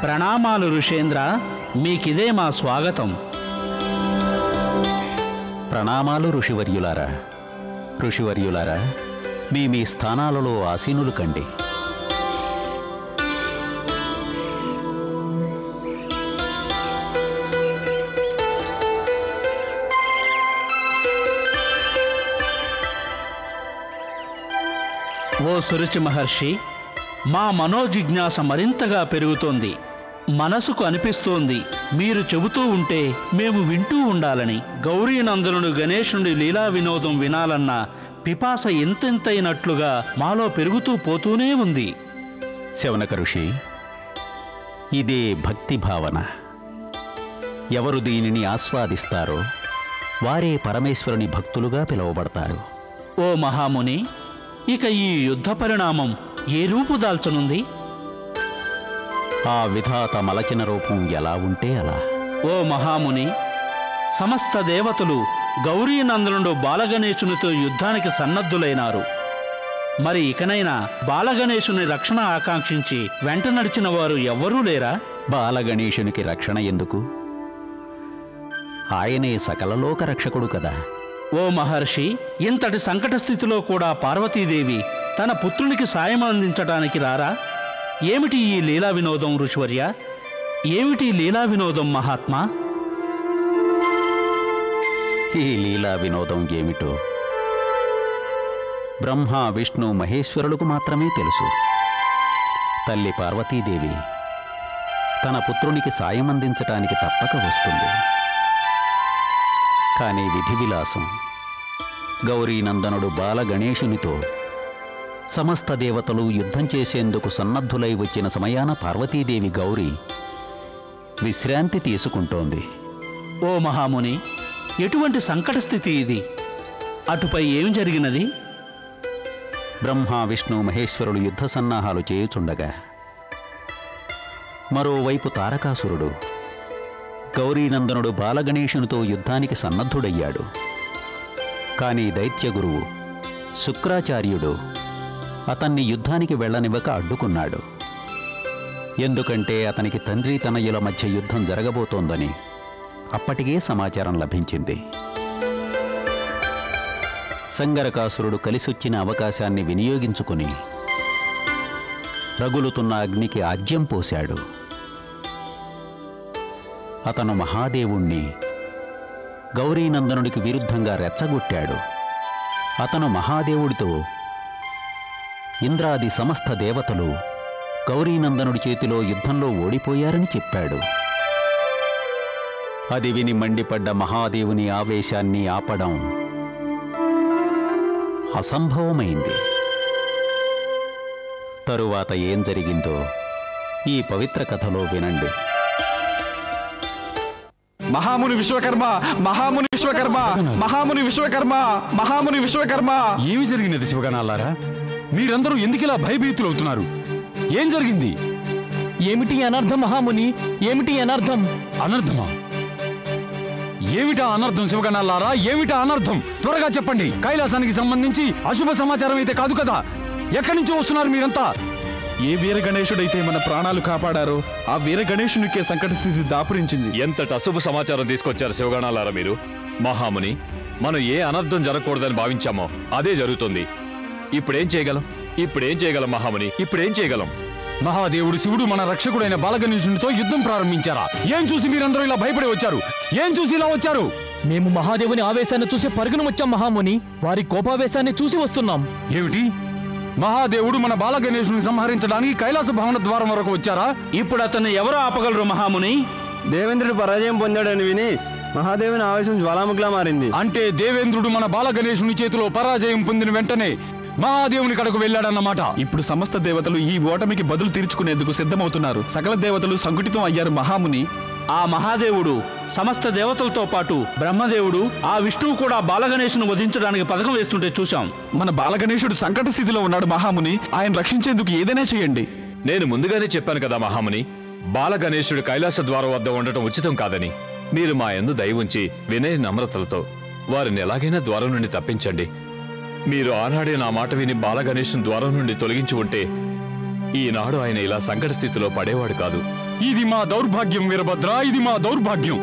ప్రణామాలు ఋషేంద్ర, మీకిదే మా స్వాగతం. ప్రణామాలు ఋషివర్యులారా. ఋషివర్యులారా, మీ స్థానాలలో ఆసీనులు కండి. ఓ సురుచి మహర్షి, మా మనోజిజ్ఞాస మరింతగా పెరుగుతోంది. మనసుకు అనిపిస్తోంది మీరు చెబుతూ ఉంటే మేము వింటూ ఉండాలని. గౌరీనందనుడు గణేశుడి లీలా వినోదం వినాలన్న పిపాస ఎంతెంతైనట్లుగా మాలో పెరుగుతూ పోతూనే ఉంది. శౌనక ఋషి, ఇదే భక్తి భావన. ఎవరు దీనిని ఆస్వాదిస్తారో వారే పరమేశ్వరుని భక్తులుగా పిలువబడతారు. ఓ మహాముని, ఇక ఈ యుద్ధ పరిణామం ఏ రూపు దాల్చనుంది? ఆ విధాత మలచిన రూపం ఎలా ఉంటే అలా. ఓ మహాముని, సమస్త దేవతలు గౌరీనందనుడు బాలగణేశునితో యుద్ధానికి సన్నద్ధులైనారు. మరి ఇకనైనా బాలగణేశుని రక్షణ ఆకాంక్షించి వెంట నడిచిన వారు ఎవ్వరూ లేరా? బాలగణేశునికి రక్షణ ఎందుకు? ఆయనే సకలలోక రక్షకుడు కదా. ఓ మహర్షి, ఇంతటి సంకట స్థితిలో కూడా పార్వతీదేవి తన పుత్రునికి సాయం అందించటానికి రారా? ఏమిటి ఈ లీలా వినోదం ఋషివర్య? ఏమిటి లీలా వినోదం మహాత్మా? ఈ లీలా వినోదం ఏమిటో బ్రహ్మ విష్ణు మహేశ్వరులకు మాత్రమే తెలుసు. తల్లి పార్వతీదేవి తన పుత్రునికి సాయం అందించటానికి తప్పక వస్తుంది. కానీ విధి విలాసం గౌరీనందనుడు బాలగణేశునితో సమస్త దేవతలు యుద్ధం చేసేందుకు సన్నద్ధులై వచ్చిన సమయాన పార్వతీదేవి గౌరీ విశ్రాంతి తీసుకుంటోంది. ఓ మహాముని, ఎటువంటి సంకట స్థితి ఇది? అటుపై ఏం జరిగినది? బ్రహ్మ విష్ణు మహేశ్వరులు యుద్ధ సన్నాహాలు చేయుచుండగా మరోవైపు తారకాసురుడు గౌరీనందనుడు బాలగణేశునితో యుద్ధానికి సన్నద్ధుడయ్యాడు. కానీ దైత్యగురువు శుక్రాచార్యుడు అతన్ని యుద్ధానికి వెళ్ళనివ్వక అడ్డుకున్నాడు. ఎందుకంటే అతనికి తండ్రి తనయుల మధ్య యుద్ధం జరగబోతోందని అప్పటికే సమాచారం లభించింది. సంగరకాసురుడు కలిసొచ్చిన అవకాశాన్ని వినియోగించుకుని రగులుతున్న అగ్నికి ఆజ్యం పోశాడు. అతను మహాదేవుణ్ణి గౌరీనందనుడికి విరుద్ధంగా రెచ్చగొట్టాడు. అతను మహాదేవుడితో ఇంద్రాది సమస్త దేవతలు గౌరీనందనుడి చేతిలో యుద్ధంలో ఓడిపోయారని చెప్పాడు. అది విని మండిపడ్డ మహాదేవుని ఆవేశాన్ని ఆపడం అసంభవమైంది. తరువాత ఏం జరిగిందో ఈ పవిత్ర కథలో వినండి. మహాముని విశ్వకర్మ, మహాముని విశ్వకర్మ, మహాముని విశ్వకర్మ, మహాముని విశ్వకర్మ. ఏమి జరిగినది శివగణాలారా? మీరందరూ ఎందుకిలా భయభీతులవుతున్నారు? ఏం జరిగింది? ఏమిటి అనర్థం మహాముని? ఏమిటి అనర్థం? అనర్థమా? ఏమిటా అనర్థం శివగణాలారా? ఏమిటా అనర్థం? త్వరగా చెప్పండి. కైలాసానికి సంబంధించి అశుభ సమాచారం అయితే కాదు కదా? ఎక్కడి నుంచి వస్తున్నారు మీరంతా? ఏ వీర గణేశుడైతే మన ప్రాణాలు కాపాడారో ఆ వీర గణేశునికే సంకట స్థితి దాపురించింది. ఎంతటి అశుభ సమాచారం తీసుకొచ్చారు శివగణాలారా మీరు? మహాముని, మనం ఏ అనర్థం జరగకూడదని భావించామో అదే జరుగుతుంది. ఇప్పుడేం చేయగలం మహాముని? ఇప్పుడేం చేయగలం? మహాదేవుడు శివుడు మన రక్షకుడైన బాలగణేశునితో యుద్ధం ప్రారంభించారా? ఏం చూసి మీరందరూ ఇలా భయపడి వచ్చారు? ఏం చూసి ఇలా వచ్చారు? మేము మహాదేవుని ఆవేశాన్ని చూసి పరుగున వచ్చాం మహాముని. వారి కోపావేశాన్ని చూసి వస్తున్నాం. ఏమిటి? మహాదేవుడు మన బాలగణేశుని సంహరించడానికి కైలాస భవన ద్వారం వరకు వచ్చారా? ఇప్పుడు అతన్ని ఎవరు ఆపగలరు మహాముని? దేవేంద్రుడు పరాజయం పొందాడని విని మహాదేవుని ఆవేశం జ్వాలాముఖిలా మారింది. అంటే దేవేంద్రుడు మన బాలగణేశుని చేతిలో పరాజయం పొందిన వెంటనే మహాదేవుని కడకు వెళ్ళాడన్నమాట. ఇప్పుడు సమస్త దేవతలు ఈ ఓటమికి బదులు తీర్చుకునేందుకు సిద్ధమవుతున్నారు. సకల దేవతలు సంఘటితం అయ్యారు మహాముని. ఆ మహాదేవుడు సమస్త దేవతలతో పాటు బ్రహ్మదేవుడు, ఆ విష్ణువు కూడా బాలగణేశును వధించడానికి పథకం వేస్తుంటే చూశాం. మన బాలగణేశుడు సంకట స్థితిలో ఉన్నాడు మహాముని. ఆయన రక్షించేందుకు ఏదైనా చేయండి. నేను ముందుగానే చెప్పాను కదా మహాముని, బాలగణేశుడు కైలాస ద్వారం వద్ద ఉండటం ఉచితం కాదని. మీరు మా యందు దయ ఉంచి వినయ నమ్రతలతో వారిని ఎలాగైనా ద్వారం నుండి తప్పించండి. మీరు ఆనాడే నా మాట విని బాలగణేశుని ద్వారం నుండి తొలగించి ఉంటే ఈనాడు ఆయన ఇలా సంకట స్థితిలో పడేవాడు కాదు. ఇది మా దౌర్భాగ్యం వీరభద్ర, ఇది మా దౌర్భాగ్యం.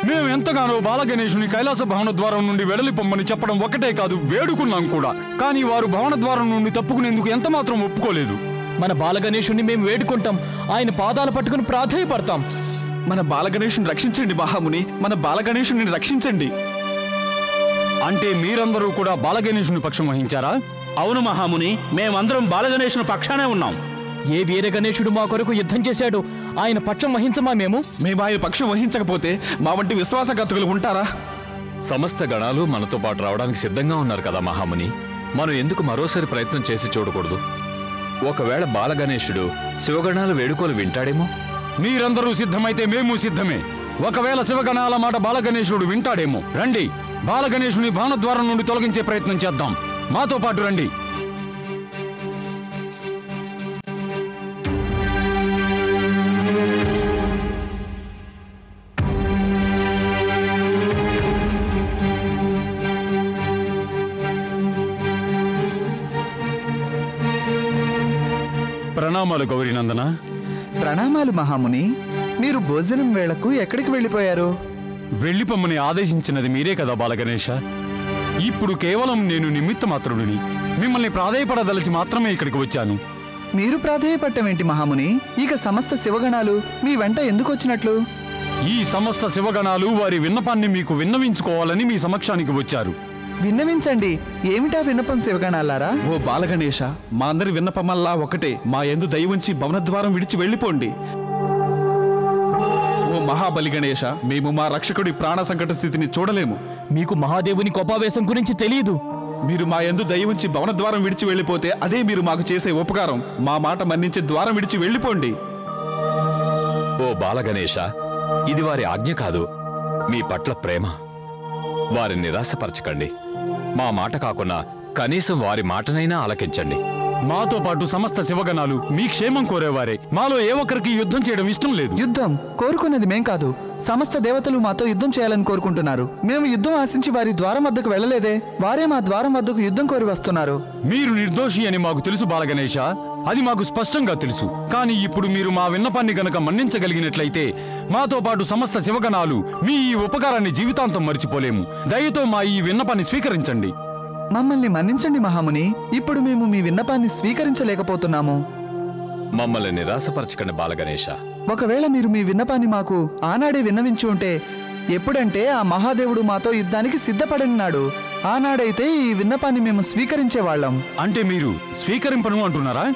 మేము ఎంతగానో బాలగణేశుని కైలాస భవన ద్వారం నుండి వెడలిపొమ్మని చెప్పడం ఒకటే కాదు, వేడుకున్నాం కూడా. కానీ వారు భవన ద్వారం నుండి తప్పుకునేందుకు ఎంత మాత్రం ఒప్పుకోలేదు. మన బాలగణేశుణ్ణి మేము వేడుకుంటాం, ఆయన పాదాలు పట్టుకుని ప్రాధేయపడతాం. మన బాలగణేశుని రక్షించండి మహాముని, మన బాలగణేశుని రక్షించండి. అంటే మీరందరూ కూడా బాలగణేశుని పక్షం వహించారా? అవును మహాముని, మేమందరం బాలగణేశుని పక్షానే ఉన్నాం. ఏ వీర గణేశుడు మా కొరకు యుద్ధం చేశాడు, ఆయన పక్షం వహించమా మేము? మేము ఆయన పక్షం వహించకపోతే మా వంటి విశ్వాసఘాతకులు ఉంటారా? సమస్త గణాలు మనతో పాటు రావడానికి సిద్ధంగా ఉన్నారు కదా మహాముని. మనం ఎందుకు మరోసారి ప్రయత్నం చేసి చూడకూడదు? ఒకవేళ బాలగణేశుడు శివగణాల వేడుకోలు వింటాడేమో. మీరందరూ సిద్ధమైతే మేము సిద్ధమే. ఒకవేళ శివగణాల మాట బాలగణేశుడు వింటాడేమో. రండి, బాలగణేశుని భవనద్వారం నుండి తొలగించే ప్రయత్నం చేద్దాం. మాతో పాటు రండి. ప్రణామాలు గౌరీనందన. ప్రణామాలు మహాముని. మీరు భోజనం వేళకు ఎక్కడికి వెళ్ళిపోయారు? వెళ్ళిపమ్మని ఆదేశించినది మీరే కదా బాలగణేశ. ఇప్పుడు కేవలం నేను నిమిత్త మాత్రుడిని. మిమ్మల్ని ప్రాధేయపడదలిచి మాత్రమే ఇక్కడికి వచ్చాను. మీరు ప్రాధేయపట్టమేంటి మహాముని? ఇక సమస్త శివగణాలు మీ వెంట ఎందుకు వచ్చినట్లు? ఈ సమస్త శివగణాలు వారి విన్నపాన్ని మీకు విన్నవించుకోవాలని మీ సమక్షానికి వచ్చారు. విన్నవించండి. ఏమిటా విన్నపం శివగణాలారా? ఓ బాలగణేశ, మా అందరి విన్నపమల్లా ఒకటే, మా యందు దయ ఉంచి భవనద్వారం విడిచి వెళ్ళిపోండి. ఓ మహాబలి గణేశ, మేము మా రక్షకుడి ప్రాణ సంకట స్థితిని చూడలేము. మీకు మహాదేవుని కోపావేశం గురించి తెలియదు. మీరు మా యందు దయ ఉంచి భవనద్వారం విడిచి వెళ్ళిపోతే అదే మీరు మాకు చేసే ఉపకారం. మా మాట మన్నించే ద్వారం విడిచి వెళ్ళిపోండి. ఓ బాలగణేశ, ఇది వారి ఆజ్ఞ కాదు, మీ పట్ల ప్రేమ. వారిని నిరాశపరచకండి. మా మాట కాకుండా కనీసం వారి మాటనైనా ఆలకించండి. మాతో పాటు సమస్త శివగణాలు మీ క్షేమం కోరేవారే. మాలో ఏ ఒక్కరికి యుద్ధం చేయడం ఇష్టం లేదు. యుద్ధం కోరుకున్నది మేం కాదు, సమస్త దేవతలు మాతో యుద్ధం చేయాలని కోరుకుంటున్నారు. మేము యుద్ధం ఆశించి వారి ద్వారం వద్దకు వెళ్ళలేదే, వారే మా ద్వారం వద్దకు యుద్ధం కోరి వస్తున్నారు. మీరు నిర్దోషి అని మాకు తెలుసు బాలగణేశ, అది మాకు స్పష్టంగా తెలుసు. కానీ ఇప్పుడు మీరు మా విన్నపాన్ని గనక మన్నించగలిగినట్లయితే మాతో పాటు సమస్త శివగణాలు మీ ఈ ఉపకారాన్ని జీవితాంతం మర్చిపోలేము. దయతో మా ఈ విన్నపాన్ని స్వీకరించండి. మమ్మల్ని మన్నించండి మహాముని, ఇప్పుడు మేము మీ విన్నపాన్ని స్వీకరించలేకపోతున్నాము. మమ్మల్ని నిరాశపరచకండి బాలగణేశ. ఒకవేళ మీరు మీ విన్నపాన్ని మాకు ఆనాడే విన్నవించి ఉంటే, ఎప్పుడంటే ఆ మహాదేవుడు మాతో యుద్ధానికి సిద్ధపడినాడు, ఆనాడైతే ఈ విన్నపాన్ని మేము స్వీకరించేవాళ్ళం. అంటే మీరు స్వీకరింపను అంటున్నారా?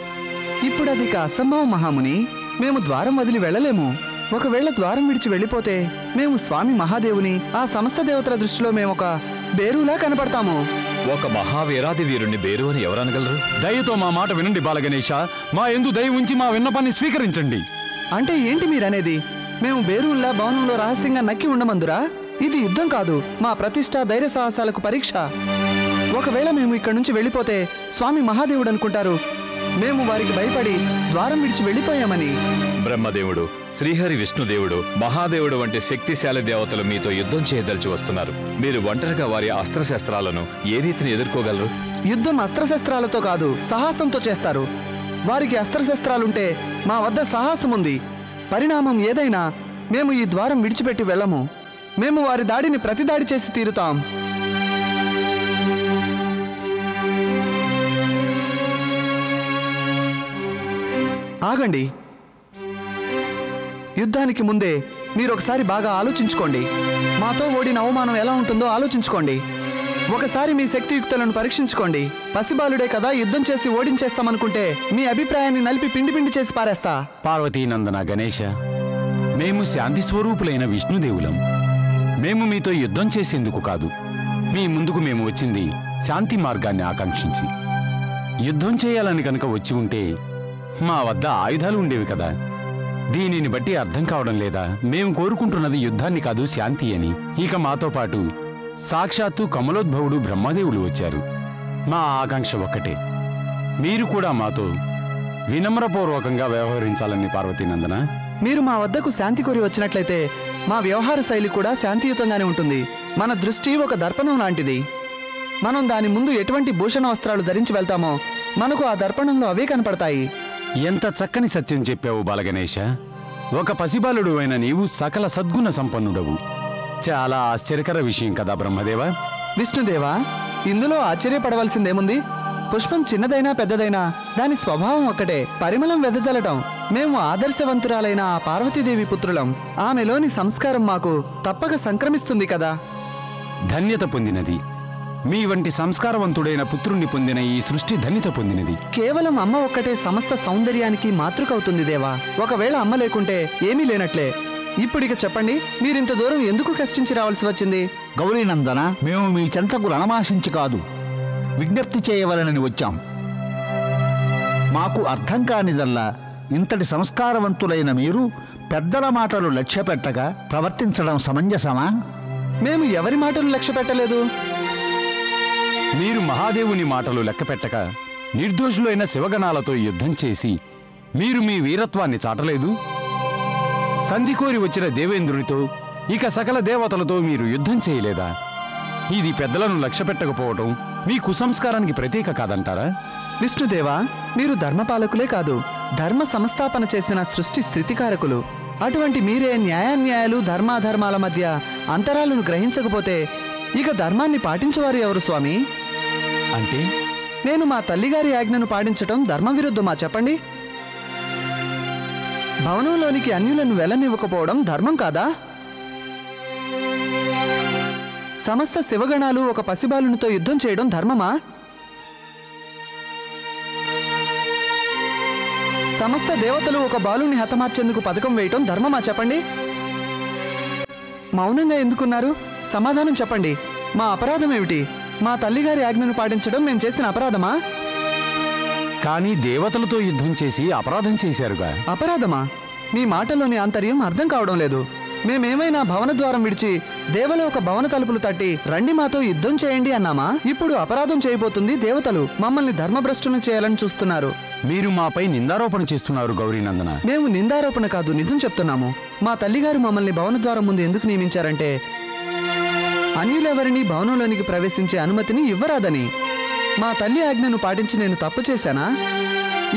ఇప్పుడు అది అసంభవం మహాముని. మేము ద్వారం వదిలి వెళ్ళలేము. ఒకవేళ ద్వారం విడిచి వెళ్ళిపోతే మేము స్వామి మహాదేవుని, ఆ సమస్త దేవతల దృష్టిలో మేము ఒక బేరులా కనపడతాము. ఒక మహావీరాది వీరుణ్ణి బేరు అని ఎవరనగలరు? దయతో మా మాట వినండి బాలగణేశ. మా యందు దయ ఉంచి మా విన్నపాన్ని స్వీకరించండి. అంటే ఏంటి మీరనేది? మేము బేరుల్లా భవనంలో రహస్యంగా నక్కి ఉండమందురా? ఇది యుద్ధం కాదు, మా ప్రతిష్ట ధైర్య సాహసాలకు పరీక్ష. ఒకవేళ మేము ఇక్కడి నుంచి వెళ్ళిపోతే స్వామి మహాదేవుడు అనుకుంటారు మేము వారికి భయపడి ద్వారం విడిచి వెళ్ళిపోయామని. బ్రహ్మదేవుడు, శ్రీహరి విష్ణుదేవుడు, మహాదేవుడు వంటి శక్తిశాలి దేవతలు మీతో యుద్ధం చేయదలిచి వస్తున్నారు. మీరు ఒంటరిగా వారి అస్త్రశస్త్రాలను ఏ రీతిని ఎదుర్కోగలరు? యుద్ధం అస్త్రశస్త్రాలతో కాదు, సాహసంతో చేస్తారు. వారికి అస్త్రశస్త్రాలుంటే మా వద్ద సాహసం ఉంది. పరిణామం ఏదైనా మేము ఈ ద్వారం విడిచిపెట్టి వెళ్ళము. మేము వారి దాడిని ప్రతిదాడి చేసి తీరుతాం. ఆగండి. యుద్ధానికి ముందే మీరు ఒకసారి బాగా ఆలోచించుకోండి. మాతో ఓడిన అవమానం ఎలా ఉంటుందో ఆలోచించుకోండి. ఒకసారి మీ శక్తియుక్తులను పరీక్షించుకోండి. పసిబాలుడే కదా, యుద్ధం చేసి ఓడించేస్తామనుకుంటే మీ అభిప్రాయాన్ని నలిపి పిండి పిండి చేసి పారేస్తా. పార్వతీనందన గణేశ, మేము శాంతి స్వరూపులైన విష్ణుదేవులం. మేము మీతో యుద్ధం చేసేందుకు కాదు, మీ ముందుకు మేము వచ్చింది శాంతి మార్గాన్ని ఆకాంక్షించి. యుద్ధం చేయాలని కనుక వచ్చి ఉంటే మా వద్ద ఆయుధాలు ఉండేవి కదా. దీనిని బట్టి అర్థం కావడం లేదా? మేము కోరుకుంటున్నది యుద్ధాన్ని కాదు, శాంతి అని. ఇక మాతో పాటు సాక్షాత్తు కమలోద్భవుడు బ్రహ్మదేవులు వచ్చారు. మా ఆకాంక్ష ఒక్కటే, మీరు కూడా మాతో వినమ్రపూర్వకంగా వ్యవహరించాలని. పార్వతీనందన, మీరు మా వద్దకు శాంతి కోరి వచ్చినట్లయితే మా వ్యవహార శైలి కూడా శాంతియుతంగానే ఉంటుంది. మన దృష్టి ఒక దర్పణం లాంటిది. మనం దాని ముందు ఎటువంటి భూషణ వస్త్రాలు ధరించి వెళ్తామో మనకు ఆ దర్పణంలో అవే కనపడతాయి. ఎంత చక్కని సత్యం చెప్పావు బాలగణేశ. ఒక పసిబాలుడు అయిన నీవు సకల సద్గుణ సంపన్నుడవు. చాలా ఆశ్చర్యకర విషయం కదా బ్రహ్మదేవా. విష్ణుదేవా, ఇందులో ఆశ్చర్యపడవలసిందేముంది? పుష్పం చిన్నదైనా పెద్దదైనా దాని స్వభావం ఒక్కటే, పరిమళం వెదజల్లటం. మేము ఆదర్శవంతురాలైన ఆ పార్వతీదేవి పుత్రులం. ఆమెలోని సంస్కారం మాకు తప్పక సంక్రమిస్తుంది కదా. ధన్యత పొందినది. మీ వంటి సంస్కారవంతుడైన పుత్రుణ్ణి పొందిన ఈ సృష్టి ధన్యత పొందినది. కేవలం అమ్మ ఒక్కటే సమస్త సౌందర్యానికి మాతృకవుతుంది దేవా. ఒకవేళ అమ్మ లేకుంటే ఏమీ లేనట్లే. ఇప్పుడిక చెప్పండి, మీరింత దూరం ఎందుకు కష్టించి రావాల్సి వచ్చింది? గౌరీనందన, మేము మీ చెంతకు రణమాశించి కాదు, విజ్ఞప్తి చేయవలనని వచ్చాం. మాకు అర్థం కానిదల్లా ఇంతటి సంస్కారవంతులైన మీరు పెద్దల మాటలు లక్ష్యపెట్టగా ప్రవర్తించడం సమంజసమా? మేము ఎవరి మాటలు లక్ష్య పెట్టలేదు. మీరు మహాదేవుని మాటలు లెక్కపెట్టక నిర్దోషులైన శివగణాలతో యుద్ధం చేసి మీరు మీ వీరత్వాన్ని చాటలేదు. సంధికోరి వచ్చిన దేవేంద్రునితో ఇక సకల దేవతలతో మీరు యుద్ధం చేయలేదా? ఇది పెద్దలను లక్ష్యపెట్టకపోవటం మీ కుసంస్కారానికి ప్రతీక కాదంటారా? విష్ణుదేవా, మీరు ధర్మపాలకులే కాదు, ధర్మ సంస్థాపన చేసిన సృష్టి స్థితికారకులు. అటువంటి మీరే న్యాయాన్యాయాలు ధర్మాధర్మాల మధ్య అంతరాలను గ్రహించకపోతే ఇక ధర్మాన్ని పాటించేవారు ఎవరు స్వామి? అంటే నేను మా తల్లిగారి ఆజ్ఞను పాటించటం ధర్మ విరుద్ధమా చెప్పండి? భవనంలోనికి అన్యులను వెళ్ళనివ్వకపోవడం ధర్మం కాదా? సమస్త శివగణాలు ఒక పసిబాలునితో యుద్ధం చేయడం ధర్మమా? సమస్త దేవతలు ఒక బాలుని హతమార్చేందుకు పథకం వేయటం ధర్మమా చెప్పండి? మౌనంగా ఎందుకున్నారు? సమాధానం చెప్పండి. మా అపరాధం ఏమిటి? మా తల్లిగారి ఆజ్ఞను పాటించడం మేము చేసిన అపరాధమా? కానీ దేవతలతో యుద్ధం చేసి అపరాధం చేశారుగా. అపరాధమా? మీ మాటలోని ఆంతర్యం అర్థం కావడం లేదు. మేమేమైనా భవన ద్వారం విడిచి దేవలోక భవన తలుపులు తట్టి రండి మాతో యుద్ధం చేయండి అన్నామా? ఇప్పుడు అపరాధం చేయబోతుంది దేవతలు. మమ్మల్ని ధర్మభ్రష్టులను చేయాలని చూస్తున్నారు. మీరు మాపై నిందారోపణ చేస్తున్నారు గౌరీనందన. మేము నిందారోపణ కాదు, నిజం చెప్తున్నాము. మా తల్లిగారు మమ్మల్ని భవన ద్వారం ముందు ఎందుకు నియమించారంటే అన్యులెవరినీ భవనంలోనికి ప్రవేశించే అనుమతిని ఇవ్వరాదని. మా తల్లి ఆజ్ఞను పాటించి నేను తప్పు చేశానా?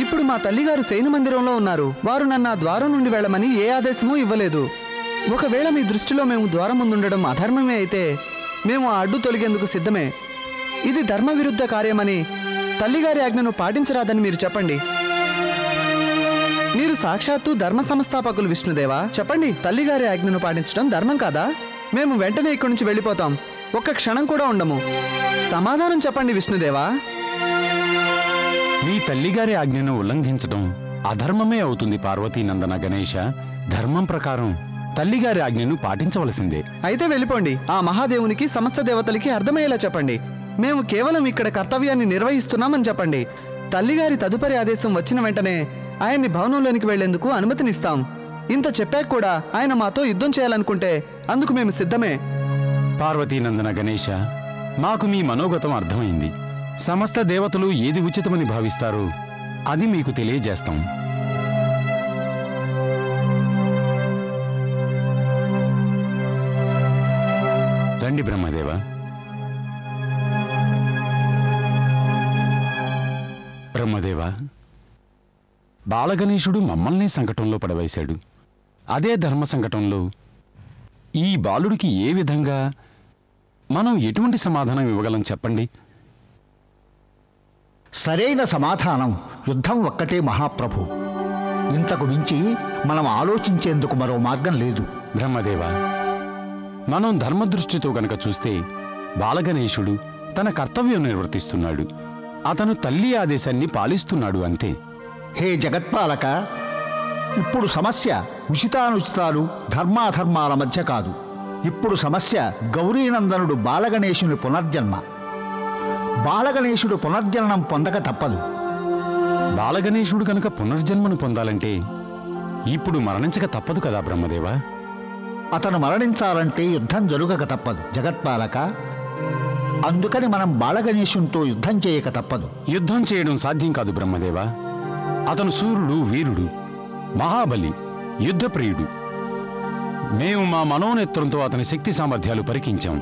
ఇప్పుడు మా తల్లిగారు శయన మందిరంలో ఉన్నారు. వారు నన్ను ఆ ద్వారం నుండి వెళ్ళమని ఏ ఆదేశమూ ఇవ్వలేదు. ఒకవేళ మీ దృష్టిలో మేము ద్వారం ముందుండడం అధర్మమే అయితే మేము ఆ అడ్డు తొలగేందుకు సిద్ధమే. ఇది ధర్మ విరుద్ధ కార్యమని తల్లిగారి ఆజ్ఞను పాటించరాదని మీరు చెప్పండి. మీరు సాక్షాత్తు ధర్మ సంస్థాపకులు విష్ణుదేవా. చెప్పండి, తల్లిగారి ఆజ్ఞను పాటించడం ధర్మం కాదా? మేము వెంటనే ఇక్కడి నుంచి వెళ్ళిపోతాం. ఒక్క క్షణం కూడా ఉండము. సమాధానం చెప్పండి విష్ణుదేవా. మీ తల్లిగారి ఆజ్ఞను ఉల్లంఘించడం అధర్మమే అవుతుంది పార్వతీనందన గణేశ. ధర్మం ప్రకారం తల్లిగారి ఆజ్ఞను పాటించవలసిందే. అయితే వెళ్ళిపోండి. ఆ మహాదేవునికి సమస్త దేవతలకి అర్థమయ్యేలా చెప్పండి. మేము కేవలం ఇక్కడ కర్తవ్యాన్ని నిర్వహిస్తున్నామని చెప్పండి. తల్లిగారి తదుపరి ఆదేశం వచ్చిన వెంటనే ఆయన్ని భవనంలోనికి వెళ్లేందుకు అనుమతినిస్తాం. ఇంత చెప్పాక కూడా ఆయన మాతో యుద్ధం చేయాలనుకుంటే అందుకు మేము సిద్ధమే. పార్వతీనందన గణేశ, మాకు మీ మనోగతం అర్థమైంది. సమస్త దేవతలు ఏది ఉచితమని భావిస్తారో అది మీకు తెలియజేస్తాం. రండి బ్రహ్మదేవ. బ్రహ్మదేవ, బాలగణేశుడు మమ్మల్నే సంకటంలో పడవేశాడు. అదే ధర్మ సంకటంలో ఈ బాలుడికి ఏ విధంగా మనం ఎటువంటి సమాధానం ఇవ్వగలం చెప్పండి? సరైన సమాధానం యుద్ధం ఒక్కటే మహాప్రభు. ఇంతకు మించి మనం ఆలోచించేందుకు మరో మార్గం లేదు. బ్రహ్మదేవ, మనం ధర్మదృష్టితో గనక చూస్తే బాలగణేశుడు తన కర్తవ్యం నిర్వర్తిస్తున్నాడు. అతను తల్లి ఆదేశాన్ని పాలిస్తున్నాడు అంతే. హే జగత్పాలక, ఇప్పుడు సమస్య ఉచితానుచితాలు ధర్మాధర్మాల మధ్య కాదు. ఇప్పుడు సమస్య గౌరీనందనుడు బాలగణేశుని పునర్జన్మ. బాలగణేశుడు పునర్జన్మం పొందక తప్పదు. బాలగణేశుడు కనుక పునర్జన్మను పొందాలంటే ఇప్పుడు మరణించక తప్పదు కదా బ్రహ్మదేవ? అతను మరణించాలంటే యుద్ధం జరుగక తప్పదు జగత్పాలక. అందుకని మనం బాలగణేశునితో యుద్ధం చేయక తప్పదు. యుద్ధం చేయడం సాధ్యం కాదు బ్రహ్మదేవ. అతను సూర్యుడు, వీరుడు, మహాబలి, యుద్ధప్రియుడు. మేము మా మనోనేత్రంతో అతని శక్తి సామర్థ్యాలు పరీక్షించాం.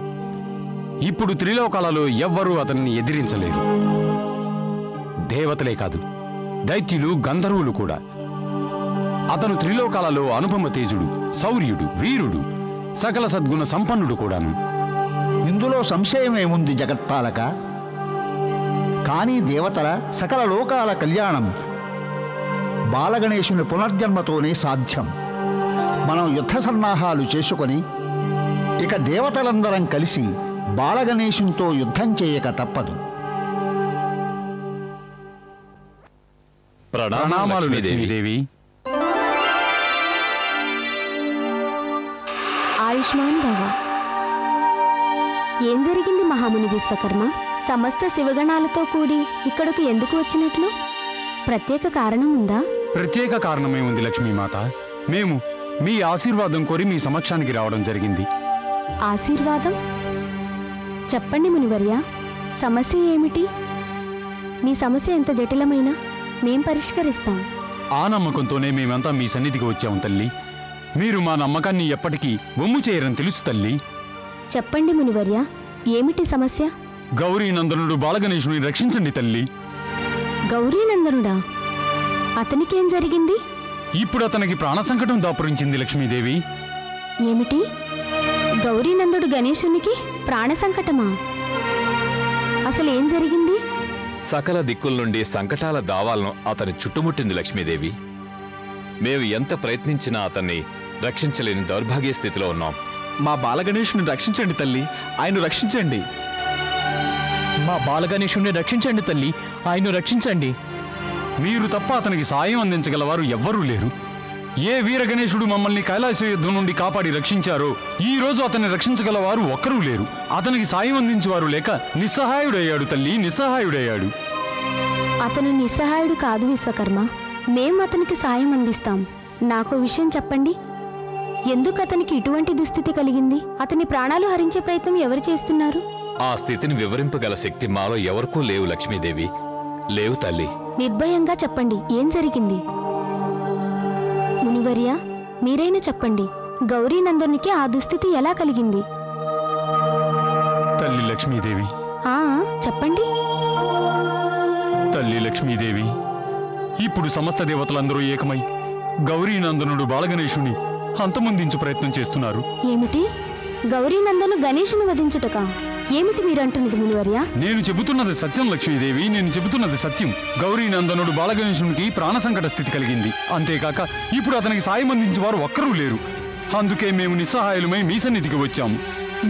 ఇప్పుడు త్రిలోకాలలో ఎవ్వరూ అతన్ని ఎదిరించలేరు. దేవతలే కాదు, దైత్యులు, గంధర్వులు కూడా. అతను త్రిలోకాలలో అనుపమ తేజుడు, శౌర్యుడు, వీరుడు, సకల సద్గుణ సంపన్నుడు కూడాను. ఇందులో సంశయమేముంది జగత్పాలక? కానీ దేవతల సకల లోకాల కళ్యాణం బాలగణేశుని పునర్జన్మతోనే సాధ్యం. మనం యుద్ధ సన్నాహాలు చేసుకొని ఇక దేవతలందరం కలిసి బాలగణేశునితో యుద్ధం చేయక తప్పదు. ప్రణామాలు లక్ష్మీదేవి. ఆయుష్మాన్ భవ. ఏం జరిగింది మహాముని విశ్వకర్మ? సమస్త శివగణాలతో కూడి ఇక్కడకు ఎందుకు వచ్చినట్లు? ప్రత్యేక కారణం ఉందా? ప్రత్యేక కారణమే ఉంది లక్ష్మీమాత. మేము మీ ఆశీర్వాదం కోరి మీ సమక్షానికి రావడం జరిగింది. ఆశీర్వాదం? చెప్పండి మునివర్య, సమస్య ఏమిటి? మీ సమస్య ఎంత జటిలమైనా మేం పరిష్కరిస్తాం. ఆ నమ్మకంతోనే మేమంతా మీ సన్నిధికి వచ్చాము తల్లి. మీరు మా నమ్మకాన్ని ఎప్పటికీ వమ్ము చేయరని తెలుసు తల్లి. చెప్పండి మునివర్య, ఏమిటి సమస్య? గౌరీనందనుడు బాలగణేశుని రక్షించండి తల్లి. గౌరీనందనుడా? అతనికేం జరిగింది? ఇప్పుడు అతనికి ప్రాణ సంకటం దాపురించింది లక్ష్మీదేవి. ఏమిటి? గౌరీనందుడు గణేశునికి ప్రాణ సంకటమా? అసలేం జరిగింది? సకల దిక్కుల నుండి సంకటాల దావాలను అతని చుట్టుముట్టింది లక్ష్మీదేవి. మేము ఎంత ప్రయత్నించినా అతన్ని రక్షించలేని దౌర్భాగ్య స్థితిలో ఉన్నాం. మా బాలగణేశుని రక్షించండి తల్లి, ఆయన రక్షించండి. మా బాలగణేశుణ్ణి రక్షించండి తల్లి, ఆయన్ను రక్షించండి. మీరు తప్ప అతనికి సాయం అందించగలవారు ఎవ్వరూ లేరు. ఏ వీరగణేశుడు మమ్మల్ని కైలాస యుద్ధం నుండి కాపాడి రక్షించారో ఈ రోజు అతన్ని రక్షించగలవారు ఒక్కరూ లేరు. అతనికి సాయం అందించేవారు లేక నిస్సహాయుడయ్యాడు తల్లి, నిస్సహాయుడయ్యాడు. అతను నిస్సహాయుడు కాదు విశ్వకర్మ, మేం అతనికి సాయం అందిస్తాం. నాకో విషయం చెప్పండి, ఎందుకు అతనికి ఇటువంటి దుస్థితి కలిగింది? అతని ప్రాణాలు హరించే ప్రయత్నం ఎవరు చేస్తున్నారు? ఆ స్థితిని వివరింపగల శక్తి మాలో ఎవరికూ లేవు లక్ష్మీదేవి. లేవు తల్లి. నిర్భయంగా చెప్పండి, ఏం జరిగింది? మునివర్య, మీరైనా చెప్పండి, గౌరీనందనునికి ఆ దుస్థితి ఎలా కలిగింది? తల్లి లక్ష్మీదేవి. చెప్పండి. తల్లి లక్ష్మీదేవి, ఇప్పుడు సమస్త దేవతలందరూ ఏకమై గౌరీనందనుడు బాలగణేశుని అంతమొందించు ప్రయత్నం చేస్తున్నారు. ఏమిటి? గౌరీనందను గణేశుని వధించుటకా? ఏమిటి మీరంటున్నది మునివర్య? నేను చెబుతున్నది సత్యం లక్ష్మీదేవి, నేను చెబుతున్నది సత్యం. గౌరీనందనుడు బాలగణేశునికి ప్రాణ సంకట స్థితి కలిగింది. అంతేకాక ఇప్పుడు అతనికి సాయం అందించేవారు ఒక్కరూ లేరు. అందుకే మేము నిస్సహాయులమై మీ సన్నిధికి వచ్చాము.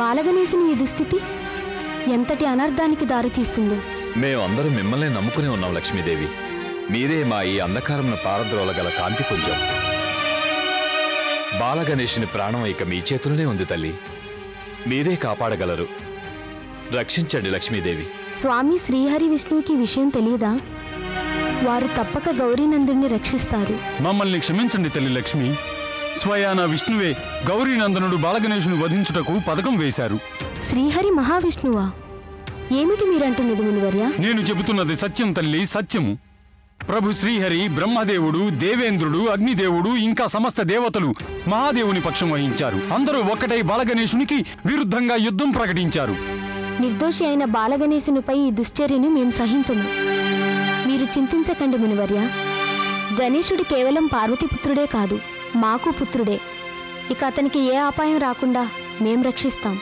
బాలగణేశుని ఈ దుస్థితి ఎంతటి అనర్థానికి దారితీస్తుందో. మేమందరం మిమ్మల్ని నమ్ముకునే ఉన్నాం లక్ష్మీదేవి. మీరే మా ఈ అంధకారంను పారద్రోలగల కాంతి పుంజం. బాలగణేశుని ప్రాణం ఇక మీ చేతుల్లోనే ఉంది తల్లి. మీరే కాపాడగలరు. రక్షించండి లక్ష్మీదేవి. స్వామి శ్రీహరి విష్ణువుకి విషయం తెలియదా? వారు తప్పక గౌరీనందుడిని రక్షిస్తారు. మమ్మల్ని క్షమించండి తల్లి లక్ష్మి. స్వయాన విష్ణువే గౌరీనందనుడు బాలగణేశుని వధించుటకు పథకం వేశారు. శ్రీహరి మహావిష్ణువా? ఏమిటి మీరంటున్నది మునివర్య? నేను చెబుతున్నది సత్యం తల్లి, సత్యం. ప్రభు శ్రీహరి, బ్రహ్మదేవుడు, దేవేంద్రుడు, అగ్నిదేవుడు ఇంకా సమస్త దేవతలు మహాదేవుని పక్షం వహించారు. అందరూ ఒక్కటై బాలగణేశునికి విరుద్ధంగా యుద్ధం ప్రకటించారు. నిర్దోషి అయిన బాలగణేశునిపై ఈ దుశ్చర్యను మేము సహించము. మీరు చింతించకండి మునివర్య. గణేశుడు కేవలం పార్వతీపుత్రుడే కాదు, మాకు పుత్రుడే. ఇక అతనికి ఏ అపాయం రాకుండా మేం రక్షిస్తాం.